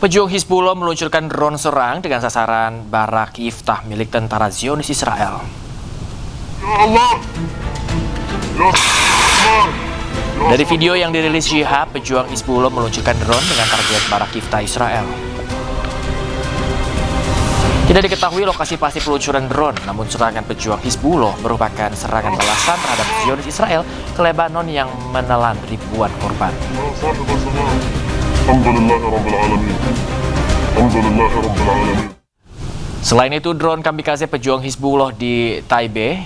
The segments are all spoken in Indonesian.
Pejuang Hizbullah meluncurkan drone serang dengan sasaran Barak Yiftah milik tentara Zionis Israel. Dari video yang dirilis Shihab, pejuang Hizbullah meluncurkan drone dengan target Barak Yiftah Israel. Tidak diketahui lokasi pasti peluncuran drone, namun serangan pejuang Hizbullah merupakan serangan balasan terhadap Zionis Israel ke Lebanon yang menelan ribuan korban. Selain itu, drone kamikaze pejuang Hizbullah di Taibeh,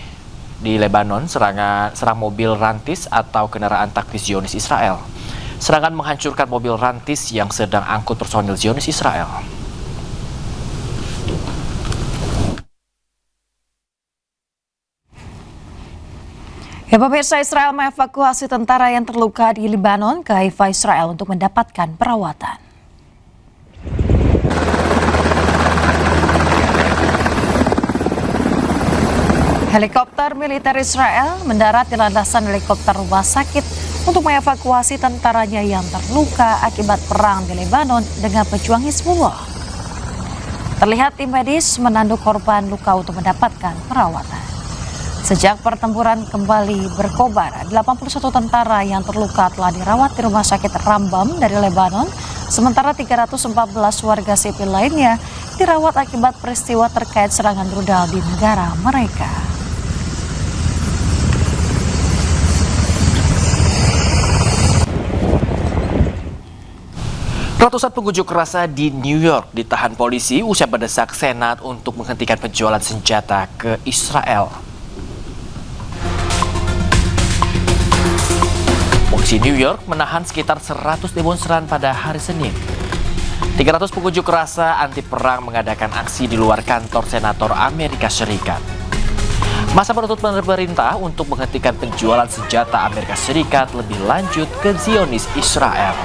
di Lebanon, serang mobil rantis atau kendaraan taktis Zionis Israel. Serangan menghancurkan mobil rantis yang sedang angkut personil Zionis Israel. Pemirsa, Israel mengevakuasi tentara yang terluka di Lebanon ke Haifa, Israel untuk mendapatkan perawatan. Helikopter militer Israel mendarat di landasan helikopter rumah sakit untuk mengevakuasi tentaranya yang terluka akibat perang di Lebanon dengan pejuang Hizbullah. Terlihat tim medis menanduk korban luka untuk mendapatkan perawatan. Sejak pertempuran kembali berkobar, 81 tentara yang terluka telah dirawat di rumah sakit Rambam dari Lebanon, sementara 314 warga sipil lainnya dirawat akibat peristiwa terkait serangan rudal di negara mereka. Ratusan pengunjuk rasa di New York ditahan polisi usai mendesak Senat untuk menghentikan penjualan senjata ke Israel. Polisi New York menahan sekitar 100 demonstran pada hari Senin. 300 pengunjuk rasa anti perang mengadakan aksi di luar kantor Senator Amerika Serikat. Masa menuntut pemerintah untuk menghentikan penjualan senjata Amerika Serikat lebih lanjut ke Zionis Israel.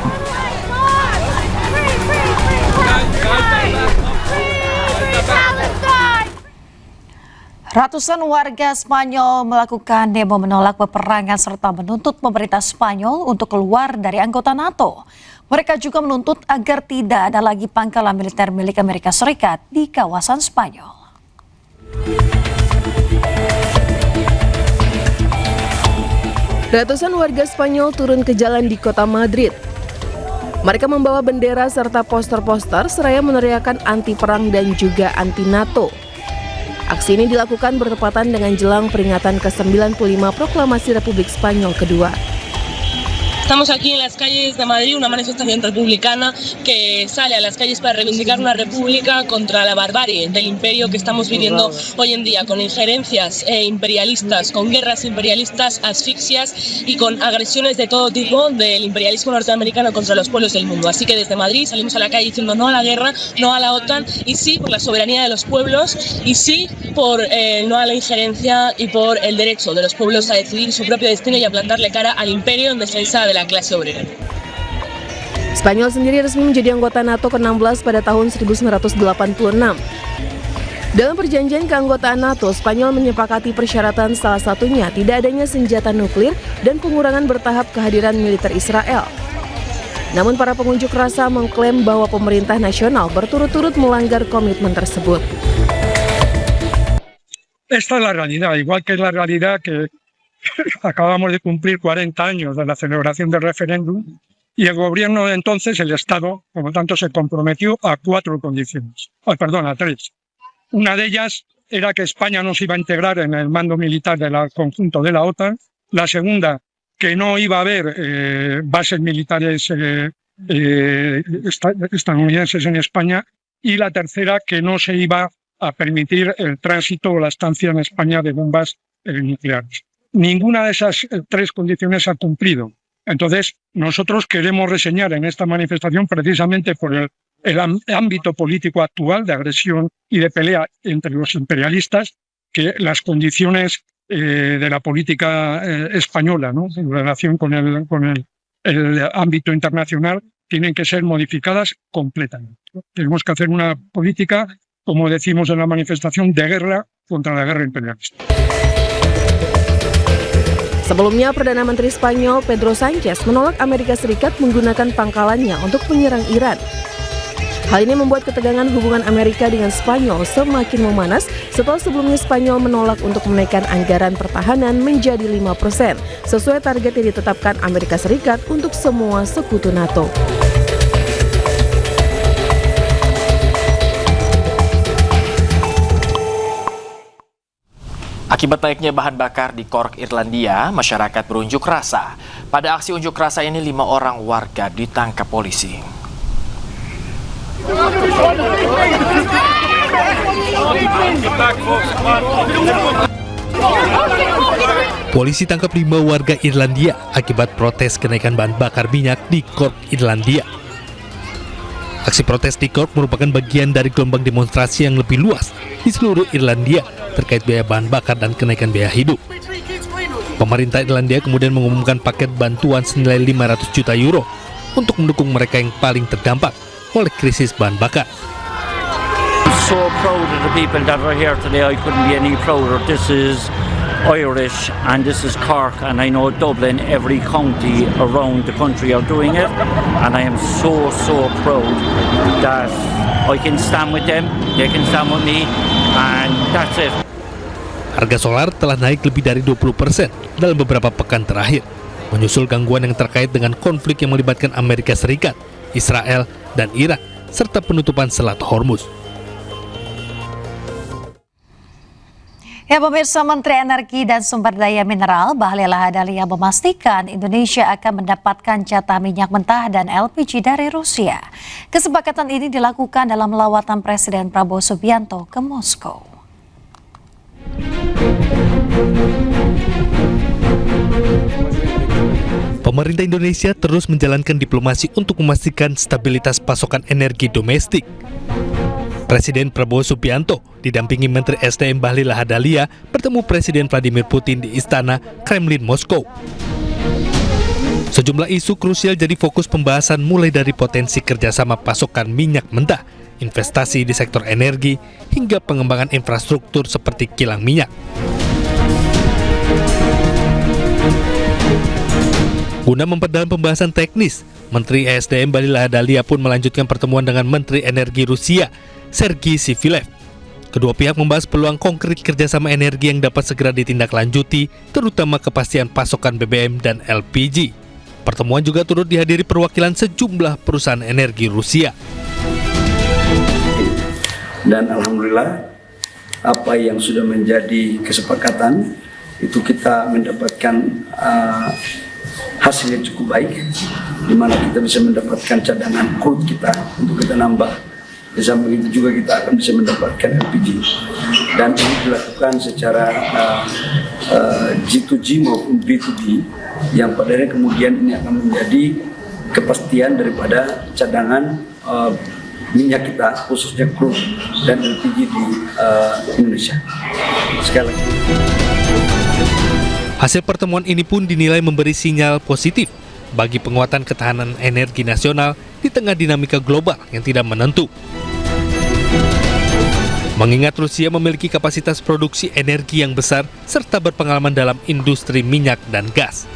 Ratusan warga Spanyol melakukan demo menolak peperangan serta menuntut pemerintah Spanyol untuk keluar dari anggota NATO. Mereka juga menuntut agar tidak ada lagi pangkalan militer milik Amerika Serikat di kawasan Spanyol. Ratusan warga Spanyol turun ke jalan di kota Madrid. Mereka membawa bendera serta poster-poster seraya meneriakan anti perang dan juga anti NATO. Aksi ini dilakukan bertepatan dengan jelang peringatan ke-95 Proklamasi Republik Spanyol kedua. Estamos aquí en las calles de Madrid, una manifestación republicana que sale a las calles para reivindicar una república contra la barbarie del imperio que estamos viviendo hoy en día, con injerencias imperialistas, con guerras imperialistas, asfixias y con agresiones de todo tipo del imperialismo norteamericano contra los pueblos del mundo. Así que desde Madrid salimos a la calle diciendo no a la guerra, no a la OTAN y sí por la soberanía de los pueblos y sí por no a la injerencia y por el derecho de los pueblos a decidir su propio destino y a plantarle cara al imperio en defensa de la clase obrera. Spanyol sendiri resmi menjadi anggota NATO ke-16 pada tahun 1986. Dalam perjanjian keanggotaan NATO, Spanyol menyepakati persyaratan salah satunya tidak adanya senjata nuklir dan pengurangan bertahap kehadiran militer Israel. Namun para pengunjuk rasa mengklaim bahwa pemerintah nasional berturut-turut melanggar komitmen tersebut. Esta es la realidad, igual que es la realidad que acabamos de cumplir 40 años de la celebración del referéndum y el gobierno de entonces, el Estado, por lo tanto, se comprometió a 4 condiciones. A 3. Una de ellas era que España no se iba a integrar en el mando militar del conjunto de la OTAN. La segunda, que no iba a haber bases militares estadounidenses en España. Y la tercera, que no se iba a permitir el tránsito o la estancia en España de bombas nucleares. Ninguna de esas 3 condiciones se ha cumplido. Entonces, nosotros queremos reseñar en esta manifestación, precisamente por el ámbito político actual de agresión y de pelea entre los imperialistas, que las condiciones de la política española, ¿no?, en relación con el ámbito internacional, tienen que ser modificadas completamente. Tenemos que hacer una política, como decimos en la manifestación, de guerra contra la guerra imperialista. Sebelumnya, Perdana Menteri Spanyol Pedro Sánchez menolak Amerika Serikat menggunakan pangkalannya untuk menyerang Iran. Hal ini membuat ketegangan hubungan Amerika dengan Spanyol semakin memanas setelah sebelumnya Spanyol menolak untuk menaikkan anggaran pertahanan menjadi 5%, sesuai target yang ditetapkan Amerika Serikat untuk semua sekutu NATO. Akibat naiknya bahan bakar di Cork, Irlandia, masyarakat berunjuk rasa. Pada aksi unjuk rasa ini 5 orang warga ditangkap polisi. Polisi tangkap 5 warga Irlandia akibat protes kenaikan bahan bakar minyak di Cork, Irlandia. Aksi protes di Cork merupakan bagian dari gelombang demonstrasi yang lebih luas di seluruh Irlandia terkait biaya bahan bakar dan kenaikan biaya hidup. Pemerintah Irlandia kemudian mengumumkan paket bantuan senilai 500 juta euro untuk mendukung mereka yang paling terdampak oleh krisis bahan bakar. So proud of the people that are here today. I couldn't be any prouder. This is Irish and this is Cork, and I know Dublin, every county around the country are doing it, and I am so proud that I can stand with them, they can stand with me, and that's it. Harga solar telah naik lebih dari 20% dalam beberapa pekan terakhir, menyusul gangguan yang terkait dengan konflik yang melibatkan Amerika Serikat, Israel, dan Iran, serta penutupan Selat Hormuz. Ya, pemirsa, Menteri Energi dan Sumber Daya Mineral Bahlil Lahadalia memastikan Indonesia akan mendapatkan jatah minyak mentah dan LPG dari Rusia. Kesepakatan ini dilakukan dalam lawatan Presiden Prabowo Subianto ke Moskow. Pemerintah Indonesia terus menjalankan diplomasi untuk memastikan stabilitas pasokan energi domestik. Presiden Prabowo Subianto didampingi Menteri SDM Bahlil Lahadalia bertemu Presiden Vladimir Putin di Istana Kremlin Moskow. Sejumlah isu krusial jadi fokus pembahasan, mulai dari potensi kerjasama pasokan minyak mentah, investasi di sektor energi, hingga pengembangan infrastruktur seperti kilang minyak. Guna memperdalam pembahasan teknis, Menteri ESDM Bahlil Lahadalia pun melanjutkan pertemuan dengan Menteri Energi Rusia, Sergei Sivilev. Kedua pihak membahas peluang konkret kerjasama energi yang dapat segera ditindaklanjuti, terutama kepastian pasokan BBM dan LPG. Pertemuan juga turut dihadiri perwakilan sejumlah perusahaan energi Rusia. Dan alhamdulillah, apa yang sudah menjadi kesepakatan itu kita mendapatkan hasil yang cukup baik, di mana kita bisa mendapatkan cadangan crude kita untuk kita nambah. Di samping itu juga kita akan bisa mendapatkan LPG, dan ini dilakukan secara G2G maupun B2B, yang padanya kemudian ini akan menjadi kepastian daripada cadangan minyak kita, khususnya crude dan LPG di Indonesia. Sekali lagi, hasil pertemuan ini pun dinilai memberi sinyal positif bagi penguatan ketahanan energi nasional di tengah dinamika global yang tidak menentu. Mengingat Rusia memiliki kapasitas produksi energi yang besar serta berpengalaman dalam industri minyak dan gas.